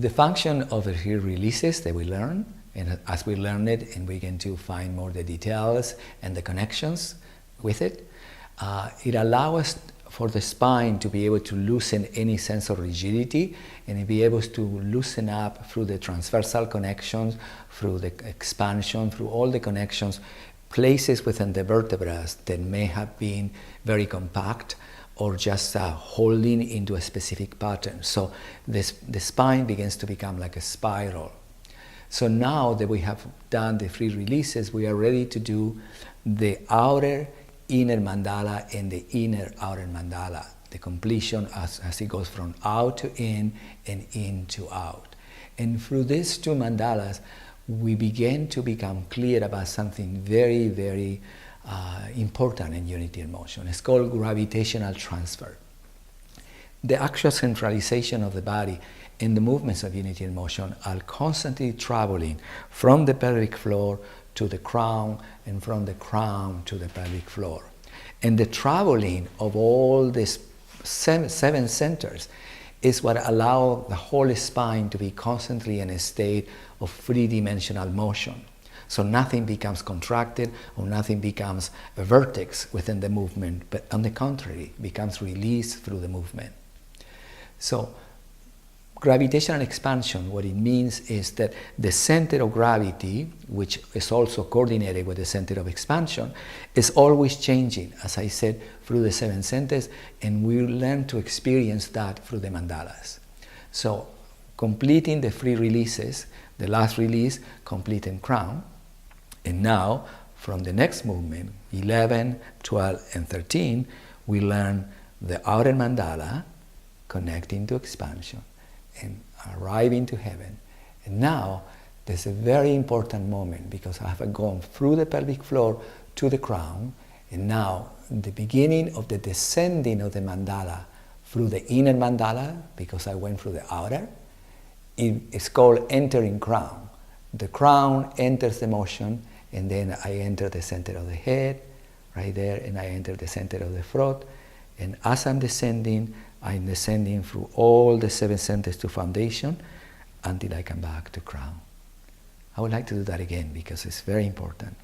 The function of the three releases that we learn, and as we learn it and we begin to find more the details and the connections with it, it allows us for the spine to be able to loosen any sense of rigidity and be able to loosen up through the transversal connections, through the expansion, through all the connections, places within the vertebrae that may have been very compact or just holding into a specific pattern. So the spine begins to become like a spiral. So now that we have done the three releases, we are ready to do the outer inner mandala and the inner outer mandala, the completion as it goes from out to in and in to out. And through these two mandalas, we begin to become clear about something very, very important in unity in motion. It's called gravitational transfer. The actual centralization of the body and the movements of unity in motion are constantly traveling from the pelvic floor to the crown, and from the crown to the pelvic floor. And the traveling of all these seven centers is what allows the whole spine to be constantly in a state of three-dimensional motion. So nothing becomes contracted or nothing becomes a vertex within the movement, but on the contrary, becomes released through the movement. So gravitational expansion, what it means is that the center of gravity, which is also coordinated with the center of expansion, is always changing, as I said, through the seven centers, and we learn to experience that through the mandalas. So completing the three releases, the last release, completing crown, and now from the next movement, 11, 12, and 13, we learn the outer mandala, connecting to expansion, and arriving to heaven. And now there's a very important moment, because I have gone through the pelvic floor to the crown, and now the beginning of the descending of the mandala through the inner mandala, because I went through the outer, it's called entering crown. The crown enters the motion, and then I enter the center of the head, right there, and I enter the center of the throat. And as I'm descending through all the seven centers to foundation until I come back to crown. I would like to do that again because it's very important.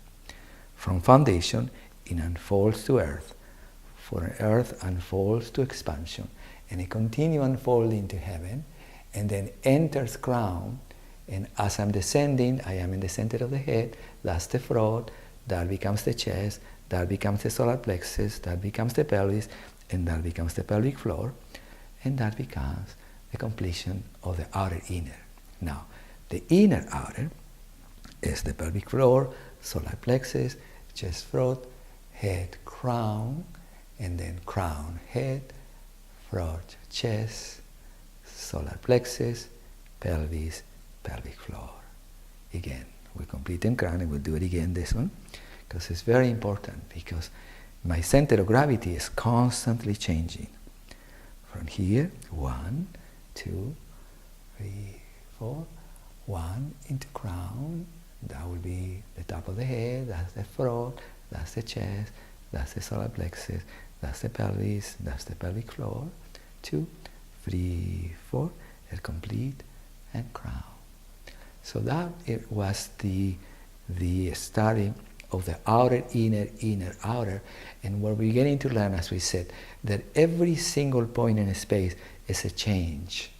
From foundation, it unfolds to earth. For earth unfolds to expansion. And it continues unfolding to heaven, and then enters crown. And as I'm descending, I am in the center of the head. That's the throat. That becomes the chest. That becomes the solar plexus. That becomes the pelvis. And that becomes the pelvic floor. And that becomes the completion of the outer inner. Now, the inner outer is the pelvic floor, solar plexus, chest, throat, head, crown, and then crown, head, throat, chest, solar plexus, pelvis, pelvic floor. Again, we're completing crown, and we'll do it again, this one, because it's very important, because my center of gravity is constantly changing. From here, 1, 2, 3, 4, 1 into crown. That will be the top of the head, that's the throat, that's the chest, that's the solar plexus, that's the pelvis, that's the pelvic floor. 2, 3, 4, and complete, and crown. So that it was the starting of the outer, inner, inner, outer, and we're beginning to learn, as we said, that every single point in space is a change.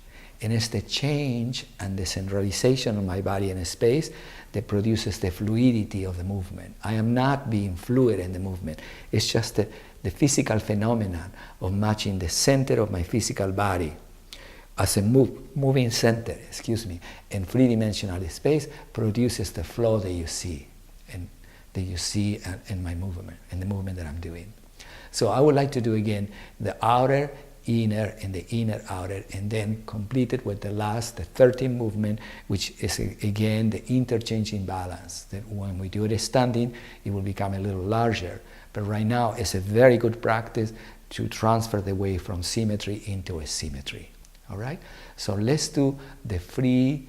And it's the change and the centralization of my body in space that produces the fluidity of the movement. I am not being fluid in the movement. It's just the physical phenomenon of matching the center of my physical body as a moving center, in three-dimensional space produces the flow that you see. That you see in my movement, in the movement that I'm doing. So I would like to do again the outer, inner, and the inner, outer, and then complete it with the 13th movement, which is again the interchanging balance. That when we do it standing, it will become a little larger. But right now, it's a very good practice to transfer the weight from symmetry into asymmetry. All right? So let's do the three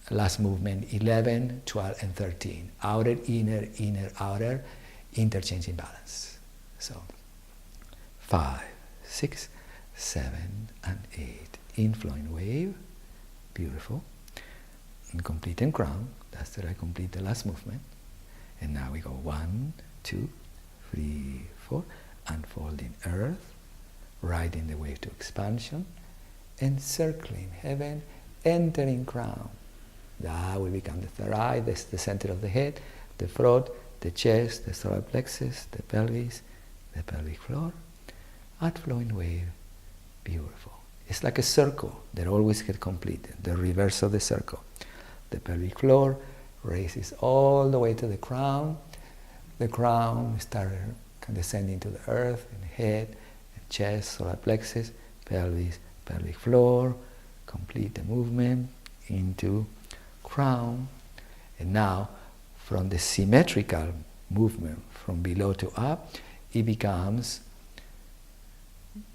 last movement, 11, 12, and 13. Outer, inner, inner, outer, interchanging balance. So 5, 6, 7, and 8. Inflowing wave. Beautiful. and complete in crown. That's that I complete the last movement. And now we go 1, 2, 3, 4, unfolding earth, riding the wave to expansion, encircling heaven, entering crown. That will become the third eye, the center of the head, the throat, the chest, the solar plexus, the pelvis, the pelvic floor, outflowing wave, beautiful. It's like a circle that always gets completed, the reverse of the circle. The pelvic floor raises all the way to the crown. The crown starts descending to the earth, and head, and chest, solar plexus, pelvis, pelvic floor. Complete the movement into crown. And now, from the symmetrical movement from below to up, it becomes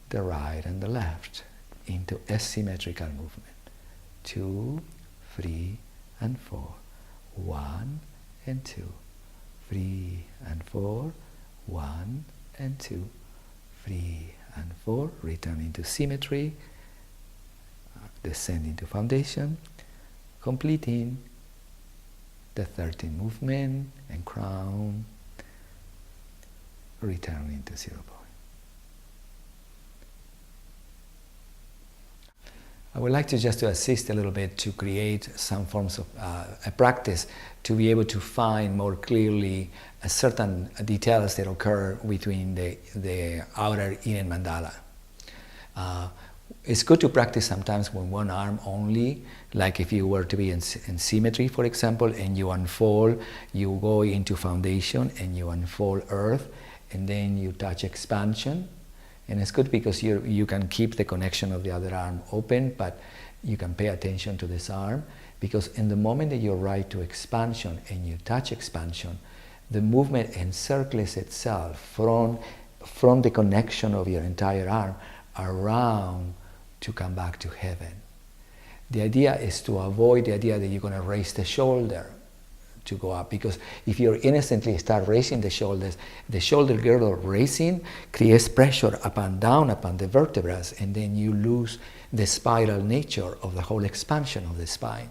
the right and the left into asymmetrical movement. 2, 3, and 4. 1 and 2. 3 and 4. 1 and 2. 3 and 4. Returning to symmetry. Descending to foundation. Completing the 13th movement and crown. Returning to 0 point. I would like to just assist a little bit to create some forms of a practice to be able to find more clearly certain details that occur between the outer inner mandala. It's good to practice sometimes with one arm only, like if you were to be in symmetry, for example, and you unfold, you go into foundation and you unfold earth, and then you touch expansion. And it's good because you can keep the connection of the other arm open, but you can pay attention to this arm, because in the moment that you're right to expansion and you touch expansion, the movement encircles itself from the connection of your entire arm around to come back to heaven. The idea is to avoid the idea that you're going to raise the shoulder to go up, because if you innocently start raising the shoulders, the shoulder girdle raising creates pressure up and down upon the vertebrae, and then you lose the spiral nature of the whole expansion of the spine.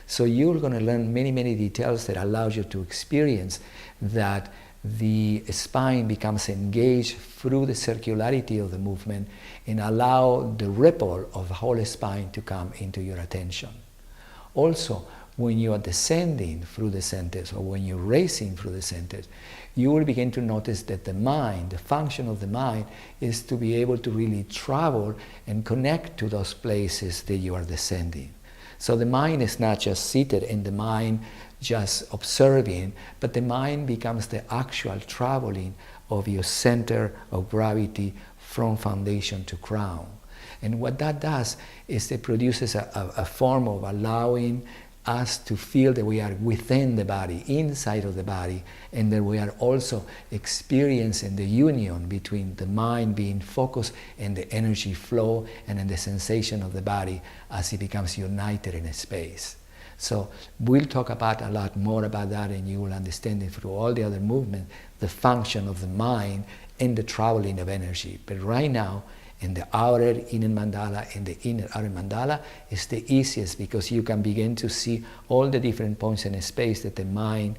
So you're going to learn many, many details that allows you to experience that the spine becomes engaged through the circularity of the movement and allow the ripple of the whole spine to come into your attention. Also, when you are descending through the centers, or when you're raising through the centers, you will begin to notice that the mind, the function of the mind, is to be able to really travel and connect to those places that you are descending. So the mind is not just seated in the mind just observing, but the mind becomes the actual traveling of your center of gravity from foundation to crown. And what that does is it produces a form of allowing us to feel that we are within the body, inside of the body, and that we are also experiencing the union between the mind being focused and the energy flow and in the sensation of the body as it becomes united in a space. So we'll talk about a lot more about that, and you will understand it through all the other movements, the function of the mind and the traveling of energy. But right now, in the outer inner mandala and the inner outer mandala is the easiest, because you can begin to see all the different points in space that the mind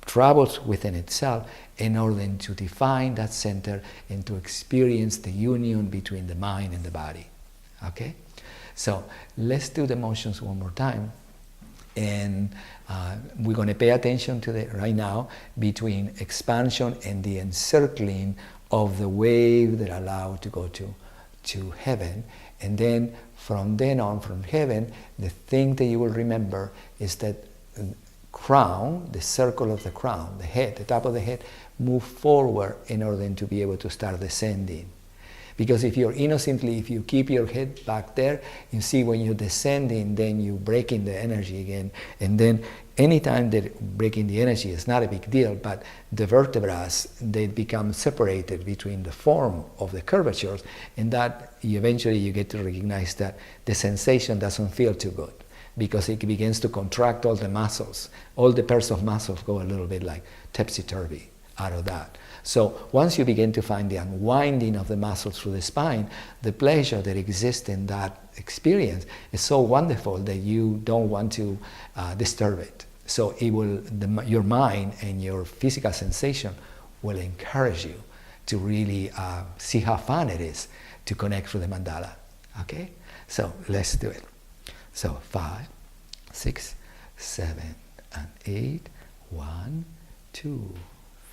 travels within itself in order to define that center and to experience the union between the mind and the body. Okay? So let's do the motions one more time. And we're going to pay attention to the right now between expansion and the encircling of the wave that allow to go to heaven. And then from then on, from heaven, the thing that you will remember is that crown, the circle of the crown, the head, the top of the head, move forward in order to be able to start descending. Because if you're innocently, if you keep your head back there, you see when you're descending, then you break in the energy again. And then anytime that breaking the energy is not a big deal, but the vertebrae, they become separated between the form of the curvatures, and that eventually you get to recognize that the sensation doesn't feel too good, because it begins to contract all the muscles. All the pairs of muscles go a little bit like topsy-turvy. out of that. So once you begin to find the unwinding of the muscles through the spine, the pleasure that exists in that experience is so wonderful that you don't want to disturb it. So it will, your mind and your physical sensation will encourage you to really see how fun it is to connect through the mandala. Okay? So let's do it. So 5, 6, 7, and 8. 1, 2,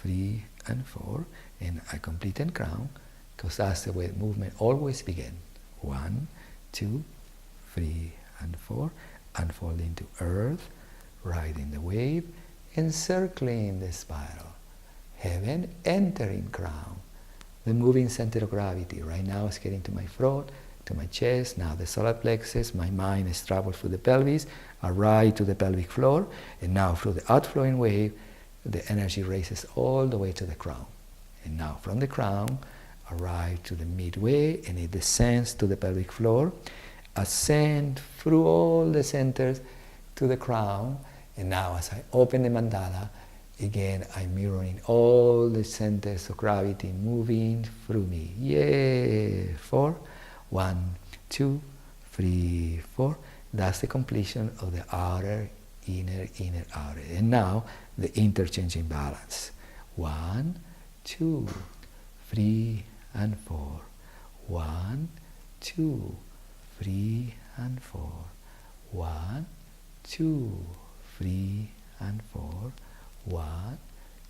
3, and 4. And I complete and crown, because that's the way the movement always begins. 1, 2, 3, and 4. Unfolding to earth, riding the wave, encircling the spiral. Heaven, entering crown. The moving center of gravity. Right now it's getting to my throat, to my chest. Now the solar plexus, my mind is traveled through the pelvis, arrive to the pelvic floor, and now through the outflowing wave, the energy races all the way to the crown. And now from the crown, arrive to the midway, and it descends to the pelvic floor, ascend through all the centers to the crown, and now as I open the mandala, again I'm mirroring all the centers of gravity moving through me. Yay! 4, 1, 2, 3, 4. That's the completion of the outer, inner, outer. And now the interchanging balance. 1, 2, 3, and 4. 1, 2, 3, and 4. 1, 2, 3, and 4. 1,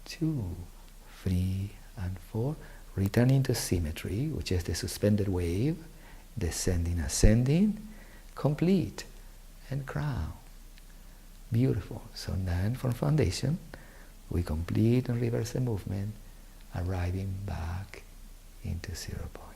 2, 3, and 4. Returning to symmetry, which is the suspended wave, descending, ascending, complete, and crown. Beautiful. So then from foundation, we complete and reverse the movement, arriving back into 0 point.